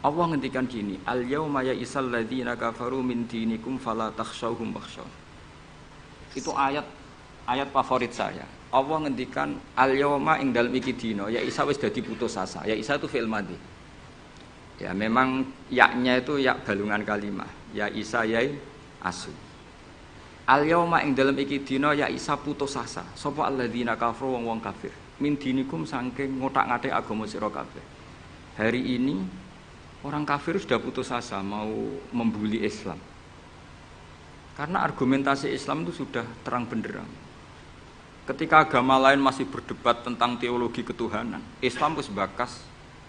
Allah ngendikan gini, al-yauma ya'isal ladzina kafaru min dinikum fala takhshawhum wakhshaw. Itu ayat favorit saya. Allah ngendikan al-yauma ing dalem iki dina, ya Isa wis dadi putus asa. Ya Isa itu fi'il madhi. Ya memang yaknya itu yak balungan kalimah. Ya Isa yai asu. Al-yauma ing dalem iki dina ya Isa putus asa. Sapa alladzina kafaru wong kafir. Min dinikum saking ngotak-ngatik agama sira kabeh. Hari ini orang kafir sudah putus asa mau membuli Islam. Karena argumentasi Islam itu sudah terang benderang. Ketika agama lain masih berdebat tentang teologi ketuhanan, Islam wis bakas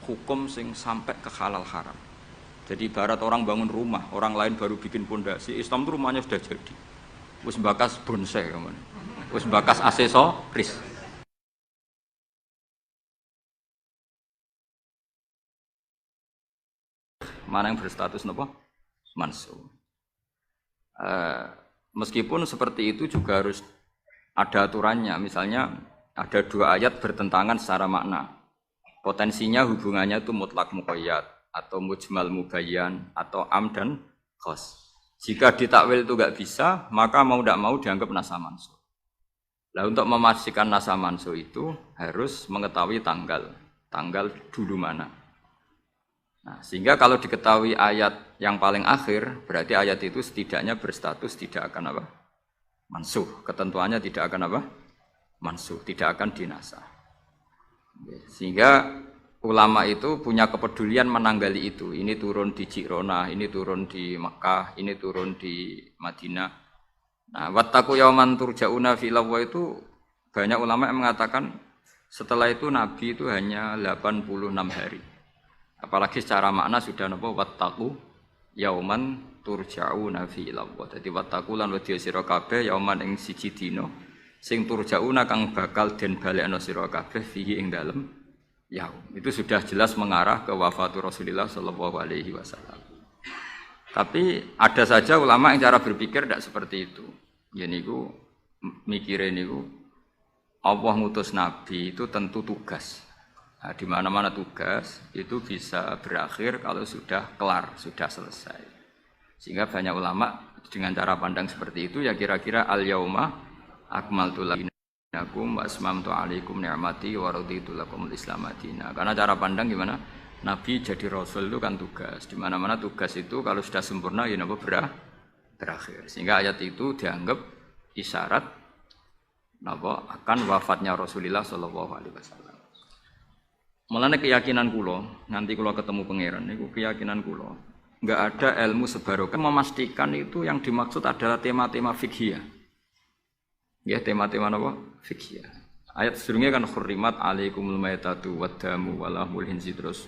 hukum sing sampai ke halal haram. Jadi ibarat orang bangun rumah, orang lain baru bikin pondasi, Islam itu rumahnya sudah jadi. Wis bakas bonsai kemana? Wis bakas aksesoris. Mana yang berstatus napa? Mansuh. Meskipun seperti itu juga harus ada aturannya. Misalnya ada dua ayat bertentangan secara makna. Potensinya hubungannya itu mutlak muqayyad atau mujmal mubayyan atau am dan khos. Jika ditakwil itu enggak bisa, maka mau tidak mau dianggap nasa mansuh. Nah, untuk memastikan nasa mansuh itu harus mengetahui tanggal dulu mana. Nah, sehingga kalau diketahui ayat yang paling akhir, berarti ayat itu setidaknya berstatus tidak akan apa? Mansuh. Ketentuannya tidak akan apa? Mansuh, tidak akan dinasah. Sehingga ulama itu punya kepedulian menanggali itu. Ini turun di Jirona, ini turun di Makkah, ini turun di Madinah. Nah, wattaqu yauman turja'una fi illallah itu banyak ulama yang mengatakan setelah itu Nabi itu hanya 86 hari. Apalagi secara makna sudah napa wattaqu yauman turja'una fi ilallah. Dadi wattaqu lan wedya sira kabeh yauman ing siji dina sing turja'una kang bakal den balekno sira kabeh fihi ing dalem yaum. Itu sudah jelas mengarah ke wafatu Rasulullah sallallahu alaihi wasallam. Tapi ada saja ulama yang cara berpikir tidak seperti itu. Ya niku mikire niku Allah ngutus nabi itu tentu tugas. Nah, di mana-mana tugas itu bisa berakhir kalau sudah kelar, sudah selesai. Sehingga banyak ulama dengan cara pandang seperti itu ya kira-kira al-yauma akmaltu lakum wa asmamtu alaikum ni'mati wa raditu lakumul Islam madina. Karena cara pandang gimana? Nabi jadi rasul itu kan tugas. Di mana-mana tugas itu kalau sudah sempurna ya napa berakhir. Sehingga ayat itu dianggap isyarat napa akan wafatnya Rasulullah sallallahu alaihi wasallam. Mulane keyakinan kula, nanti kula ketemu pangeran niku keyakinan kula. Enggak ada ilmu sebarokah memastikan itu yang dimaksud adalah tema-tema fikih. Ya, tema-tema apa? Fikih. Ayat sebelumnya kan hurrimat alaikumul maitatu waddamu walahmul hinzi terus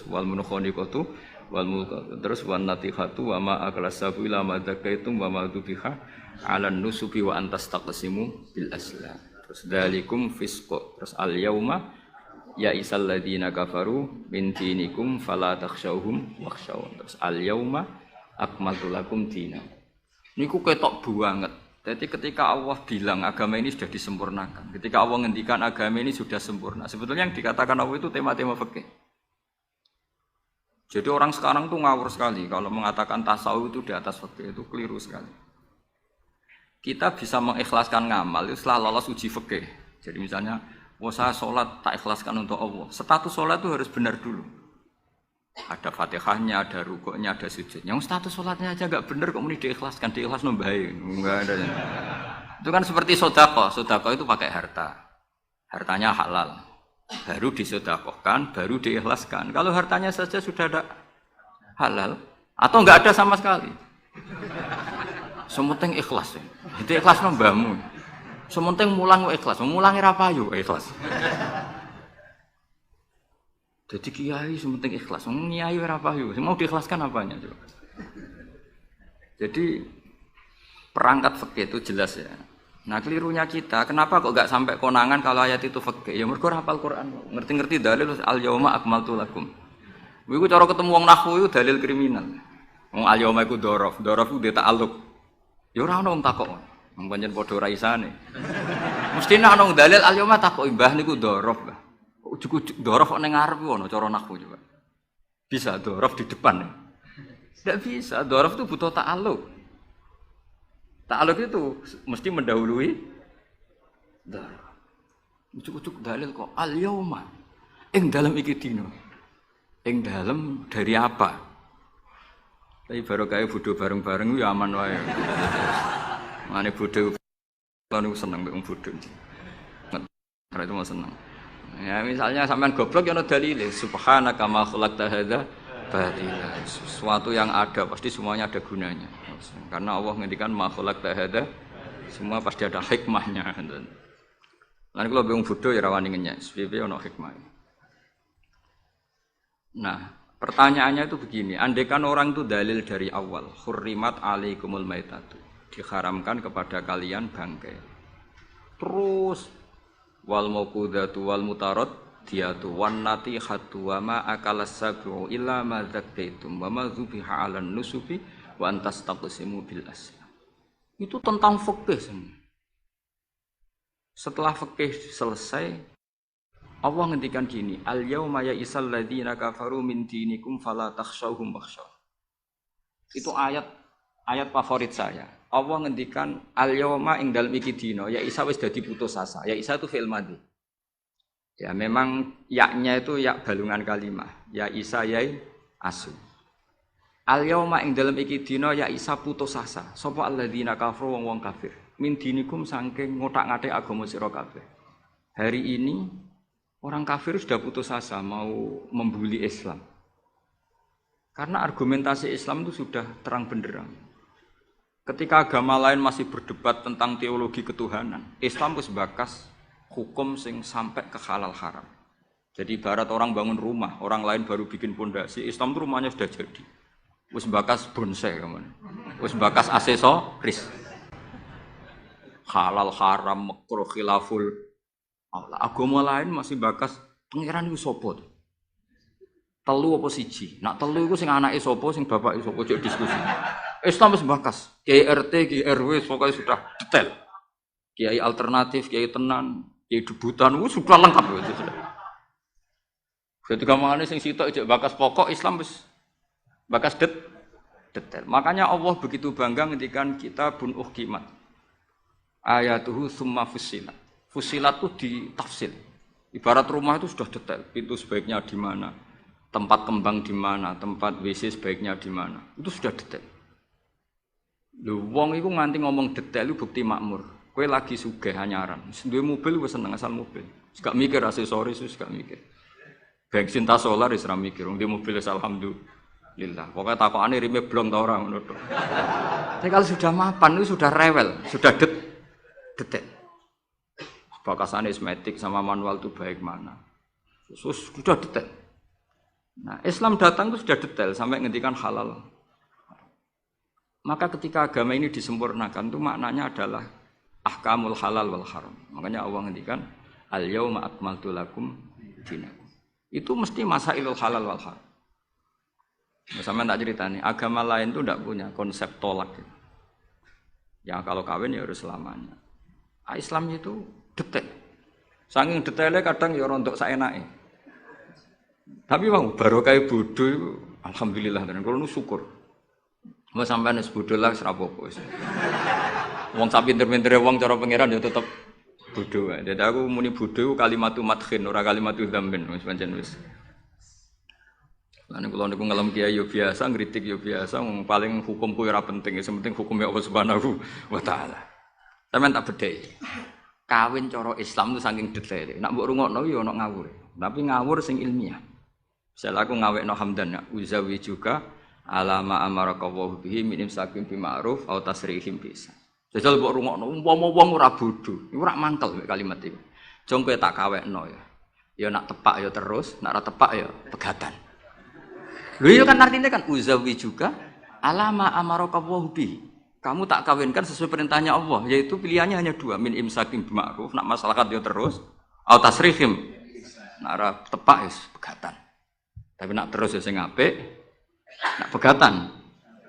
wal munkhaniqatu wal mulqatu terus wan natihatu wa ma aklasabu ila ma zakaitum wa ma dubiha 'alan nusubi wa antastaqsimu bil asla. Terus dalikum fisq. Terus al yauma ya isal ladzina kafaru min dinikum fala takhshawhum wakhshawun. Terus al yauma akmaltu lakum dinakum. Niku ketok banget. Jadi ketika Allah bilang agama ini sudah disempurnakan, ketika Allah ngendikan agama ini sudah sempurna, sebetulnya yang dikatakan Allah itu tema-tema fikih. Jadi orang sekarang tuh ngawur sekali kalau mengatakan tasawuf itu di atas fikih, itu keliru sekali. Kita bisa mengikhlaskan ngamal itu setelah lolos uji fikih. Jadi misalnya saya sholat tak ikhlaskan untuk Allah. Status sholat itu harus benar dulu. Ada fatihahnya, ada rukuknya, ada sujudnya. Yang status sholatnya aja nggak benar kok muni diikhlaskan, diikhlas nombai. Enggak ada. Itu kan seperti sedekah. Sedekah itu pakai harta. Hartanya halal. Baru disedekahkan, baru diikhlaskan. Kalau hartanya saja sudah ada halal atau nggak ada sama sekali. Sementing ikhlas. Itu ikhlas nombamu. Sementing mulang ikhlas, mulangi ra payu ikhlas. Jadi kiai sementing ikhlas, nyai ora payu, mau diikhlaskan apanya coba. Jadi perangkat fikih itu jelas ya. Nah kelirunya kita, kenapa kok enggak sampai konangan kalau ayat itu fikih? Ya mergo hafal Quran, ngerti-ngerti dalil al yauma akmaltu lakum. Iku cara ketemu wong nahwu itu dalil kriminal. Wong al yauma iku dzaraf iku ta'alluq. Ya ora ono wong takok. Wong pancen padha ra isane. Mesti nek ana dalil al-yauma takok mbah niku dzaraf, Mbah. Ujug-ujug dzaraf kok ning ngarep ono cara nahwu coba. Bisa dhorof di depan. Tidak bisa. Dhorof itu butuh ta'alluq. Ta'alluq itu mesti mendahului dhorof. Ucuk-ucuk dalil kok al-yauma. Ing dalam iki dina. Ing dalam dari apa? Tapi baru kayak bodoh bareng-bareng ya aman wae. Mane bodoh kan seneng mbek wong bodoh. Ora itu mau seneng. Ya misalnya sampean goblok ya ono dalile subhanaka ma khalaqta hadza batila. Sesuatu yang ada pasti semuanya ada gunanya. Karena Allah ngendikan ma khalaqta hadza semua pasti ada hikmahnya. Lan kula bingung bodoh ya rawani ngenyek, sepiye ono hikmah. Nah, pertanyaannya itu begini, andaikan orang itu dalil dari awal, hurrimat alaikumul maitatu, diharamkan kepada kalian bangkai. Terus wal mauqudatu wal mutarad diatu wan natihatu wa ma akalas sabu illa ma zakkaitum wa ma zubiha 'alan nusubi wa antastaqsimu bil aslam. Itu tentang fikih semua. Setelah fikih selesai, Allah ngendikan gini, al-yauma ya'isal ladzina kafaru min dinikum fala takhshawhum wakhshaw. Itu ayat favorit saya. Allah ngendikan al-yauma ing dalem iki dina, ya Isa wis dadi putus asa. Ya Isa itu fi'il madhi. Ya memang yaknya itu yak balungan kalimah. Ya Isa yai asu. Al-yauma ing dalem iki dina ya Isa putus asa. Sapa alladzina kafaru wong kafir. Min dinikum saking ngotak-ngatik agama sira kabeh. Hari ini orang kafir sudah putus asa mau membuli Islam. Karena argumentasi Islam itu sudah terang benderang. Ketika agama lain masih berdebat tentang teologi ketuhanan, Islam wis bakas hukum sing sampai ke halal haram. Jadi ibarat orang bangun rumah, orang lain baru bikin pondasi, Islam itu rumahnya sudah jadi. Wis bakas bonsai kemana? Wis bakas aksesoris. Halal haram makruh khilaful Allah. Agama lain masih bakas pangeran iku sapa? Telu apa siji? Nak telu iku sing anake sapa, sing bapake sapa, cek diskusi. Islam wis bakas. Kiai RT, Kiai RW pokoknya sudah detail. Kiai alternatif, Kiai tenan, Kiai debutan sudah lengkap itu sudah. Ketika mangane sing sitok cek bakas pokok Islam wis bakas detail. Makanya Allah begitu bangga ngendikan kitabun uhkimat. Ayatuhu summa fussilat. Fusilat itu ditafsir. Ibarat rumah itu sudah detail. Pintu sebaiknya di mana, tempat kembang di mana, tempat WC sebaiknya di mana. Itu sudah detail. Lho wong iku nganti ngomong detail itu bukti makmur. Kowe lagi sugih anyaran. Duwe mobil wis seneng asal mobil. Gak mikir aksesoris wis gak mikir. Bensin ta solar wis ora mikir. Wong duwe mobil wis alhamdulillah. Pokoke takokane rime blong ta ora ngono tok. Tapi kalau sudah mapan itu sudah rewel, sudah detail. Bakasan esmetik sama manual itu baik mana. Sudah detail. Nah, Islam datang itu sudah detail sampai ngendikan halal. Maka ketika agama ini disempurnakan itu maknanya adalah ahkamul halal wal haram. Makanya Allah ngendikan al-yauma akmaltu lakum dinakum. Itu mesti masailul halal wal haram. Sama tak ceritanya, agama lain itu tidak punya konsep tolak. Ya kalau kawin ya harus selamanya. Islam itu detail. Saking detailnya kadang ya rontok saenake. Tapi wong barokah bodho iku alhamdulillah tenan kula nu syukur. Mau sampean wis bodho lah ora apa-apa wis. Wong sak pinter-pintere wong cara pangeran ya tetep bodho wae. Dadi aku muni bodho kalimatu madkhin ora kalimatu dzambin wis pancen wis. Lan kula niku ngelem kiai yo biasa, ngritik yo biasa, wong paling hukumku ora penting, sing penting hukume Allah Subhanahu wa taala. Sampeyan tak bedheki. Kawin cara Islam itu saking detail. Nak mbok rungokno yo ono ngawur. Tapi ngawur sing ilmiah. Misal aku ngawekno hamdan ya, uzawi juga alama amaraka wa bihi min imsakin bi ma'ruf au tasrihim bisa. Jajal mbok rungokno umpama wong ora bodho, iku ora mangkel mek kalimat iki. Jong kowe tak kawekno ya. Ya nak tepak ya terus, nak ora tepak ya pegatan. Lho iya kan artinya kan uzawi juga alama amaraka wa bihi. Kamu tak kawinkan sesuai perintahnya Allah, yaitu pilihannya hanya dua, min imsakin bima'ruf, nak masyarakat dia terus, atau tasrihim, nak ora tepak ya pegatan. Tapi nak terus ya sing apik, nak pegatan,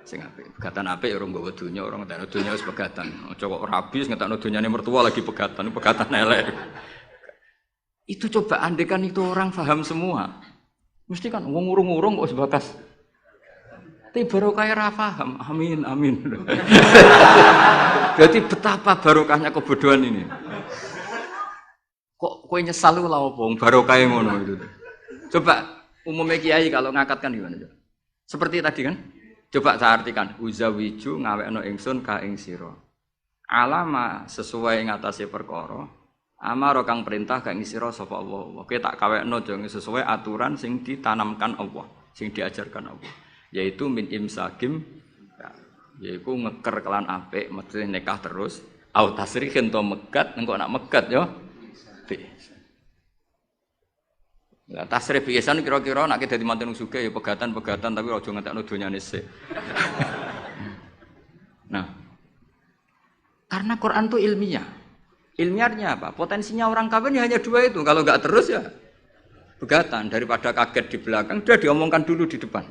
sing apik. Pegatan apik ya orang bawa dunia, orang ngetakno dunia wis pegatan. Aja kok rabis ngetakno dunyane mertua lagi pegatan elek. Itu coba andekan itu orang paham semua. Mesti kan wong urung-urung kok sebatas. Tapi barokah ra paham. Amin amin. Berarti betapa barokahnya kebodohan ini. Kok kowe nyesal lho apa wong barokah ngono itu. Coba umumnya kiai kalau ngakatkan gimana coba? Seperti tadi kan? Coba saya artikan, uzawiju ngawekno ingsun ka ing sira. Alama sesuai ngatasi perkara. Amaro kang perintah kang sira sapa Allah. Kowe tak kawekno jeng sesuai aturan sing ditanamkan Allah, sing diajarkan Allah. Yaitu min imsakim yaiku ngeker kelan apik, mesti nikah terus. Au tasrihin to megat, engko nak megat yo. Lah tasrif biasa kira-kira nek dadi mantu sugih ya pegatan-pegatan tapi aja ngentekno donyane sik. Nah. Karena Quran itu ilmiah. Ilmiahnya apa? Potensinya orang kawin ya hanya dua itu. Kalau enggak terus ya pegatan daripada kaget di belakang sudah diomongkan dulu di depan.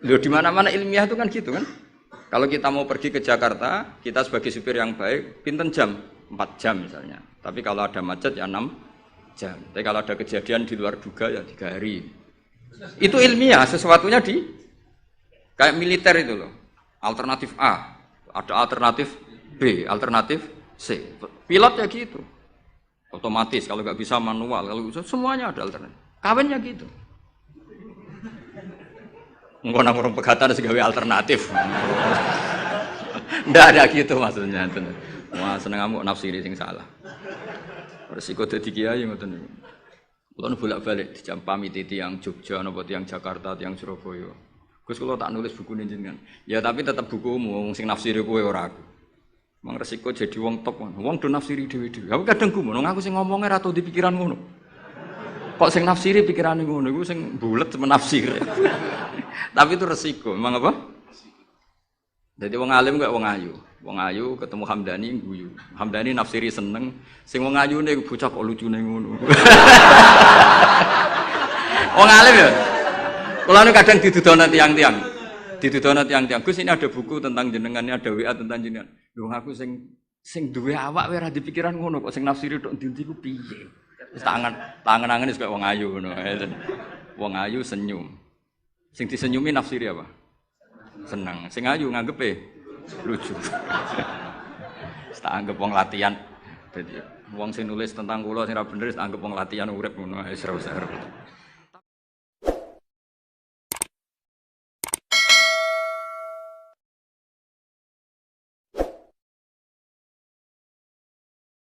Loh di mana-mana ilmiah itu kan gitu kan? Kalau kita mau pergi ke Jakarta, kita sebagai supir yang baik, pinten jam? 4 jam misalnya. Tapi kalau ada macet ya 6 jam. Tapi kalau ada kejadian di luar duga ya 3 hari. Itu ilmiah, sesuatunya di kayak militer itu loh. Alternatif A, ada alternatif B, alternatif C. Pilot ya gitu. Otomatis kalau nggak bisa manual, kalau bisa semuanya ada alternatif. Kawinnya gitu. Engko nang urung pegatan segawe alternatif. Ndak ada gitu maksudnya. Wah, seneng amuk nafsiri sing salah. Resiko dadi kiai ngoten niku. Kula bolak-balik dicampami tiyang Jogja napa tiyang Jakarta, tiyang Surabaya. Gus kula tak nulis buku jenengan. Ya tapi tetep bukumu wong sing nafsiri kowe ora aku. Mang resiko jadi wong top. Wong do nafsiri dhewe-dhewe. Aku kadang gumun aku sing ngomongnya ra tau di pikiran ngono. Kok sing nafsiri pikirane ngono iku sing bulet menafsir. Tapi itu resiko, memang apa? Jadi wong alim kok wong ayu. Wong ayu ketemu Hamdani guyu. Hamdani nafsiri seneng, sing wong ayune bocah kok lucune ngono. Wong alim ya. Kula nu kadang didudono tiang-tiang. Didudono tiang-tiang. Gus ini ada buku tentang jenengan, ini ada WA tentang jenengan. Lho aku sing duwe awak wae ora dipikiran ngono kok sing nafsiri tok ndi-ndi ku piye. Wis tangan-tangan wis kaya wong ayu ngono. Wong ayu senyum. Sing disenyumi nafsiri apa? Senang. Sing ayu nganggepe lucu. Tak anggap wong latihan. Dadi wong sing nulis tentang kula sing ra bener tak anggap wong latihan urip ngono wis ora usah.